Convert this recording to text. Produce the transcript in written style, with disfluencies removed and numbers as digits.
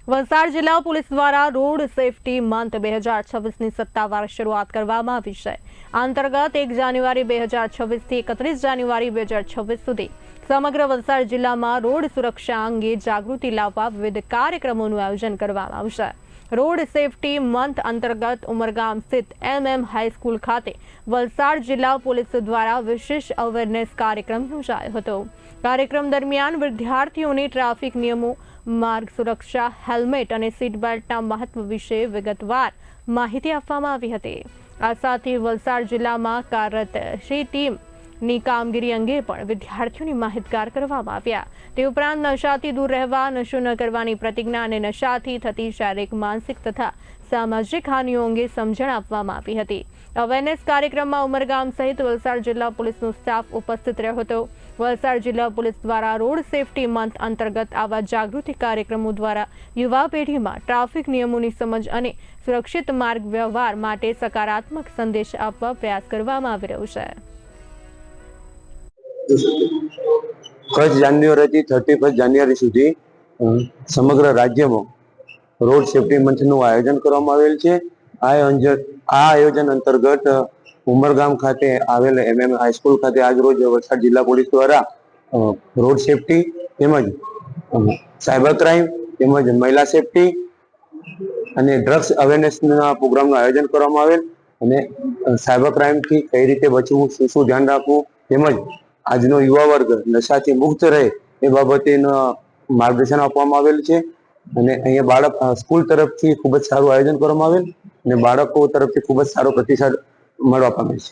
વલસાડ જિલ્લા પોલીસ દ્વારા road safety month 2026ની સત્તાવાર શરૂઆત કરવામાં આવી છે। આ અંતર્ગત 1 જાન્યુઆરી 2026 થી 31 જાન્યુઆરી 2026 સુધી સમગ્ર વલસાડ જિલ્લામાં રોડ સુરક્ષા અંગે જાગૃતિ લાવવા વિવિધ કાર્યક્રમોનું આયોજન કરવામાં આવશે। રોડ સેફટી મંથ અંતર્ગત ઉમરગામ સ્થિત હાઈસ્કૂલ ખાતે વલસાડ જિલ્લા પોલીસ દ્વારા વિશેષ અવેરનેસ કાર્યક્રમ યોજાયો હતો। કાર્યક્રમ દરમિયાન વિદ્યાર્થીઓને ટ્રાફિક નિયમો, માર્ગ સુરક્ષા, હેલ્મેટ અને સીટ બેલ્ટના મહત્વ વિશે વિગતવાર માહિતી આપવામાં આવી હતી। આ સાથે વલસાડ જિલ્લામાં કાર્યરત ટીમની કામગીરી અંગે પણ વિદ્યાર્થીઓને માહિતગાર કરવામાં આવ્યા। તે ઉપરાંત નશાથી દૂર રહેવા, નશો ન કરવાની પ્રતિજ્ઞા અને નશાથી થતી શારીરિક, માનસિક તથા સામાજિક હાનિઓ અંગે સમજણ આપવામાં આવી હતી। અવેરનેસ કાર્યક્રમમાં ઉમરગામ સહિત વલસાડ જિલ્લા પોલીસનો સ્ટાફ ઉપસ્થિત રહ્યો હતો। વલસાડ જિલ્લા પોલીસ દ્વારા રોડ સેફટી મંથ અંતર્ગત આવા જાગૃતિ કાર્યક્રમો દ્વારા યુવા પેઢીમાં ટ્રાફિક નિયમોની સમજ અને સુરક્ષિત માર્ગ વ્યવહાર માટે સકારાત્મક સંદેશ આપવા પ્રયાસ કરવામાં આવી રહ્યો છે। ફર્સ્ટ જાન્યુઆરીથી 31 જાન્યુઆરી સુધી સમગ્ર રાજ્યમાં રોડ સેફટી મંથનું આયોજન કરવામાં આવેલ છે। આ આયોજન અંતર્ગત ઉમરગામ ખાતે આવેલ હાઈસ્કૂલ ખાતે આજ રોજ વલસાડ જિલ્લા પોલીસ દ્વારા રોડ સેફટી તેમજ સાયબર ક્રાઇમ તેમજ મહિલા સેફટી અને ડ્રગ્સ અવેરનેસના પ્રોગ્રામનું આયોજન કરવામાં આવેલ અને સાયબર ક્રાઇમથી કઈ રીતે બચવું, શું ધ્યાન રાખવું તેમજ આજનો યુવા વર્ગ નશાથી મુક્ત રહે એ બાબતેનું માર્ગદર્શન આપવામાં આવેલ છે। અને અહીંયા સ્કૂલ તરફથી ખૂબ જ સારું આયોજન કરવામાં આવેલ અને બાળકો તરફથી ખૂબ જ સારો પ્રતિસાદ મળવા પામે છે।